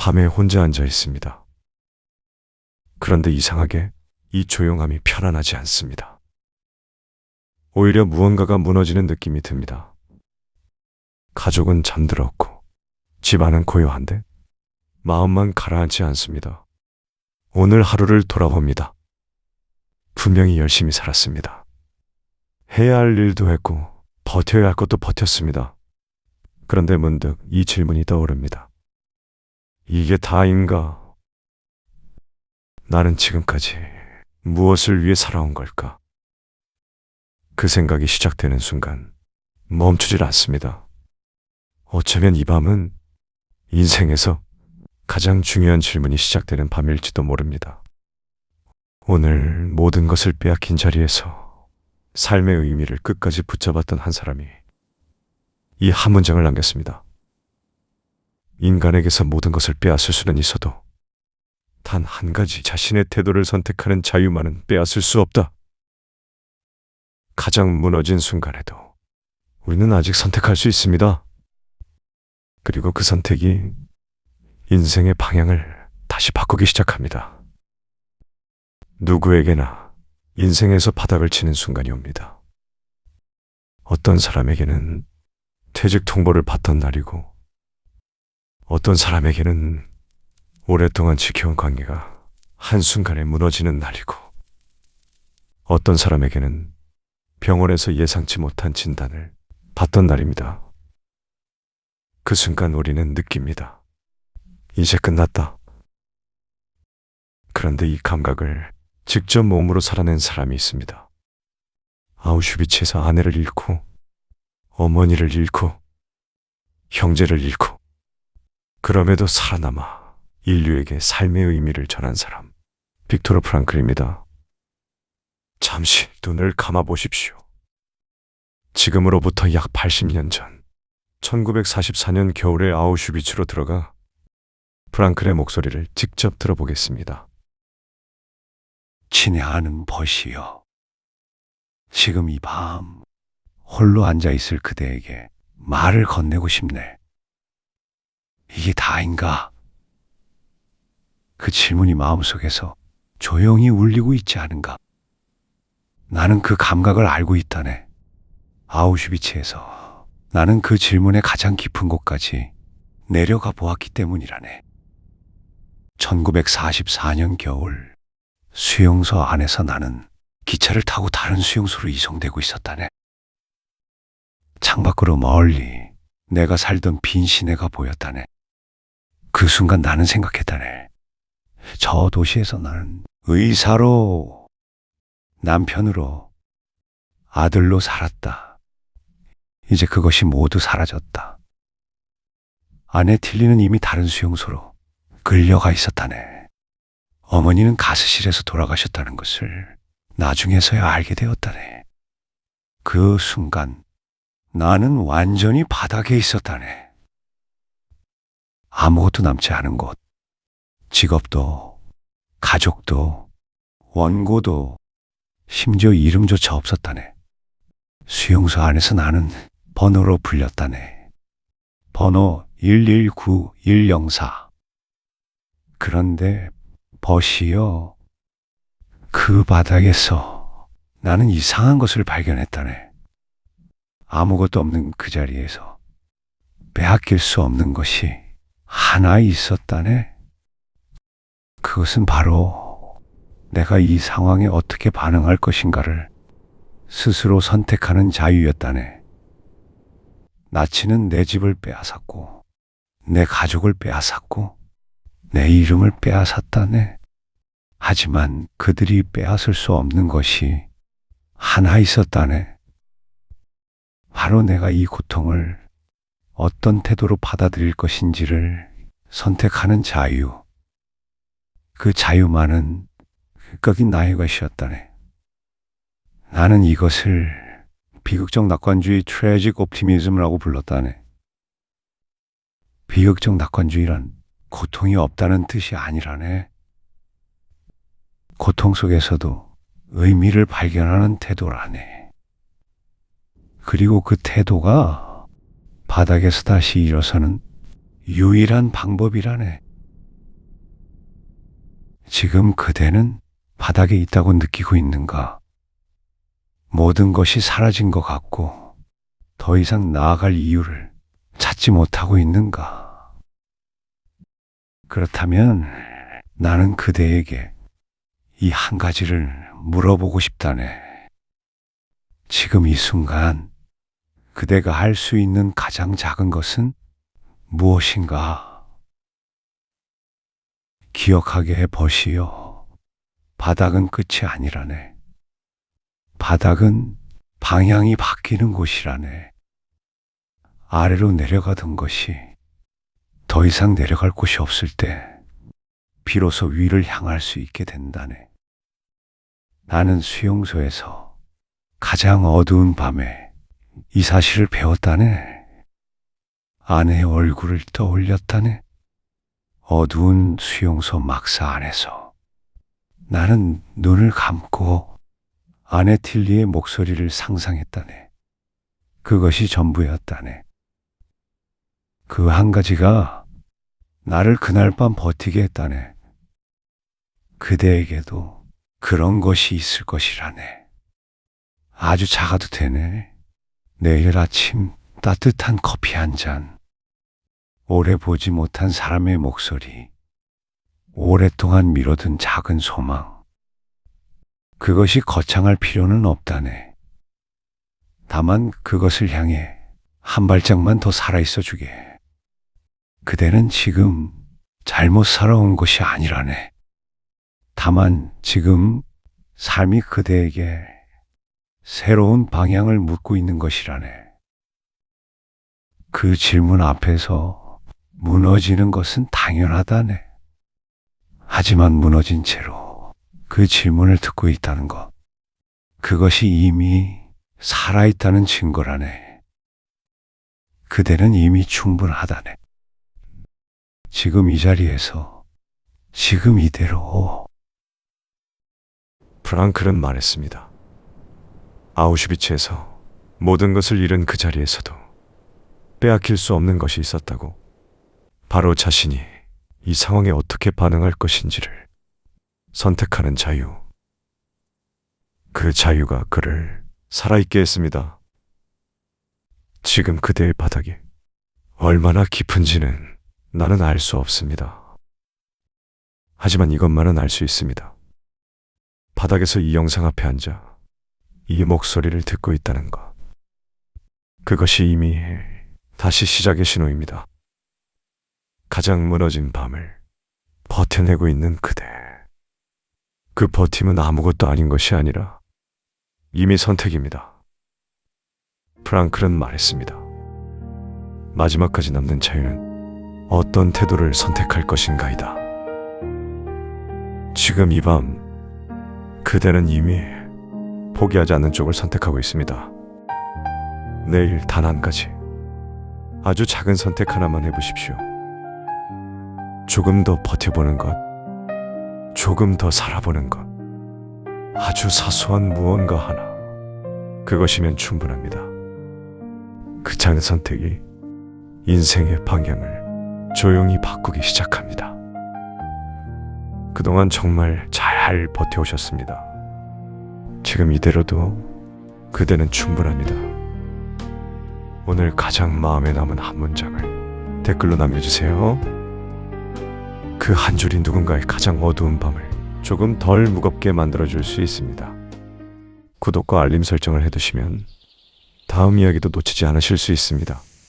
밤에 혼자 앉아 있습니다. 그런데 이상하게 이 조용함이 편안하지 않습니다. 오히려 무언가가 무너지는 느낌이 듭니다. 가족은 잠들었고 집안은 고요한데 마음만 가라앉지 않습니다. 오늘 하루를 돌아봅니다. 분명히 열심히 살았습니다. 해야 할 일도 했고 버텨야 할 것도 버텼습니다. 그런데 문득 이 질문이 떠오릅니다. 이게 다인가? 나는 지금까지 무엇을 위해 살아온 걸까? 그 생각이 시작되는 순간 멈추질 않습니다. 어쩌면 이 밤은 인생에서 가장 중요한 질문이 시작되는 밤일지도 모릅니다. 오늘 모든 것을 빼앗긴 자리에서 삶의 의미를 끝까지 붙잡았던 한 사람이 이 한 문장을 남겼습니다. 인간에게서 모든 것을 빼앗을 수는 있어도 단 한 가지 자신의 태도를 선택하는 자유만은 빼앗을 수 없다. 가장 무너진 순간에도 우리는 아직 선택할 수 있습니다. 그리고 그 선택이 인생의 방향을 다시 바꾸기 시작합니다. 누구에게나 인생에서 바닥을 치는 순간이 옵니다. 어떤 사람에게는 퇴직 통보를 받던 날이고, 어떤 사람에게는 오랫동안 지켜온 관계가 한순간에 무너지는 날이고, 어떤 사람에게는 병원에서 예상치 못한 진단을 받던 날입니다. 그 순간 우리는 느낍니다. 이제 끝났다. 그런데 이 감각을 직접 몸으로 살아낸 사람이 있습니다. 아우슈비츠에서 아내를 잃고, 어머니를 잃고, 형제를 잃고, 그럼에도 살아남아 인류에게 삶의 의미를 전한 사람, 빅토르 프랑클입니다. 잠시 눈을 감아 보십시오. 지금으로부터 약 80년 전, 1944년 겨울에 아우슈비츠로 들어가 프랑클의 목소리를 직접 들어보겠습니다. 친애하는 벗이여, 지금 이 밤 홀로 앉아있을 그대에게 말을 건네고 싶네. 이게 다인가? 그 질문이 마음속에서 조용히 울리고 있지 않은가? 나는 그 감각을 알고 있다네. 아우슈비츠에서 나는 그 질문의 가장 깊은 곳까지 내려가 보았기 때문이라네. 1944년 겨울, 수용소 안에서 나는 기차를 타고 다른 수용소로 이송되고 있었다네. 창밖으로 멀리 내가 살던 빈 시내가 보였다네. 그 순간 나는 생각했다네. 저 도시에서 나는 의사로, 남편으로, 아들로 살았다. 이제 그것이 모두 사라졌다. 아내 틸리는 이미 다른 수용소로 끌려가 있었다네. 어머니는 가스실에서 돌아가셨다는 것을 나중에서야 알게 되었다네. 그 순간 나는 완전히 바닥에 있었다네. 아무것도 남지 않은 곳, 직업도, 가족도, 원고도, 심지어 이름조차 없었다네. 수용소 안에서 나는 번호로 불렸다네. 번호 119104. 그런데 벗이여, 그 바닥에서 나는 이상한 것을 발견했다네. 아무것도 없는 그 자리에서 빼앗길 수 없는 것이 하나 있었다네. 그것은 바로 내가 이 상황에 어떻게 반응할 것인가를 스스로 선택하는 자유였다네. 나치는 내 집을 빼앗았고, 내 가족을 빼앗았고, 내 이름을 빼앗았다네. 하지만 그들이 빼앗을 수 없는 것이 하나 있었다네. 바로 내가 이 고통을 어떤 태도로 받아들일 것인지를 선택하는 자유. 그 자유만은 극각이 나의 것이었다네. 나는 이것을 비극적 낙관주의 트래직 옵티미즘이라고 불렀다네. 비극적 낙관주의란 고통이 없다는 뜻이 아니라네. 고통 속에서도 의미를 발견하는 태도라네. 그리고 그 태도가 바닥에서 다시 일어서는 유일한 방법이라네. 지금 그대는 바닥에 있다고 느끼고 있는가? 모든 것이 사라진 것 같고 더 이상 나아갈 이유를 찾지 못하고 있는가? 그렇다면 나는 그대에게 이 한 가지를 물어보고 싶다네. 지금 이 순간 그대가 할 수 있는 가장 작은 것은 무엇인가? 기억하게 해 보시오. 바닥은 끝이 아니라네. 바닥은 방향이 바뀌는 곳이라네. 아래로 내려가던 것이 더 이상 내려갈 곳이 없을 때 비로소 위를 향할 수 있게 된다네. 나는 수용소에서 가장 어두운 밤에 이 사실을 배웠다네. 아내의 얼굴을 떠올렸다네. 어두운 수용소 막사 안에서 나는 눈을 감고 아내 틸리의 목소리를 상상했다네. 그것이 전부였다네. 그 한 가지가 나를 그날 밤 버티게 했다네. 그대에게도 그런 것이 있을 것이라네. 아주 작아도 되네. 내일 아침 따뜻한 커피 한 잔. 오래 보지 못한 사람의 목소리. 오랫동안 미뤄둔 작은 소망. 그것이 거창할 필요는 없다네. 다만 그것을 향해 한 발짝만 더 살아있어 주게. 그대는 지금 잘못 살아온 것이 아니라네. 다만 지금 삶이 그대에게 새로운 방향을 묻고 있는 것이라네. 그 질문 앞에서 무너지는 것은 당연하다네. 하지만 무너진 채로 그 질문을 듣고 있다는 것, 그것이 이미 살아있다는 증거라네. 그대는 이미 충분하다네. 지금 이 자리에서, 지금 이대로. 프랑클은 말했습니다. 아우슈비츠에서 모든 것을 잃은 그 자리에서도 빼앗길 수 없는 것이 있었다고. 바로 자신이 이 상황에 어떻게 반응할 것인지를 선택하는 자유. 그 자유가 그를 살아있게 했습니다. 지금 그대의 바닥이 얼마나 깊은지는 나는 알 수 없습니다. 하지만 이것만은 알 수 있습니다. 바닥에서 이 영상 앞에 앉아 이 목소리를 듣고 있다는 것. 그것이 이미 다시 시작의 신호입니다. 가장 무너진 밤을 버텨내고 있는 그대. 그 버팀은 아무것도 아닌 것이 아니라 이미 선택입니다. 프랑클은 말했습니다. 마지막까지 남는 자유는 어떤 태도를 선택할 것인가이다. 지금 이 밤 그대는 이미 포기하지 않는 쪽을 선택하고 있습니다. 내일 단 한 가지, 아주 작은 선택 하나만 해보십시오. 조금 더 버텨보는 것, 조금 더 살아보는 것, 아주 사소한 무언가 하나, 그것이면 충분합니다. 그 작은 선택이 인생의 방향을 조용히 바꾸기 시작합니다. 그동안 정말 잘 버텨오셨습니다. 지금 이대로도 그대는 충분합니다. 오늘 가장 마음에 남은 한 문장을 댓글로 남겨주세요. 그 한 줄이 누군가의 가장 어두운 밤을 조금 덜 무겁게 만들어줄 수 있습니다. 구독과 알림 설정을 해두시면 다음 이야기도 놓치지 않으실 수 있습니다.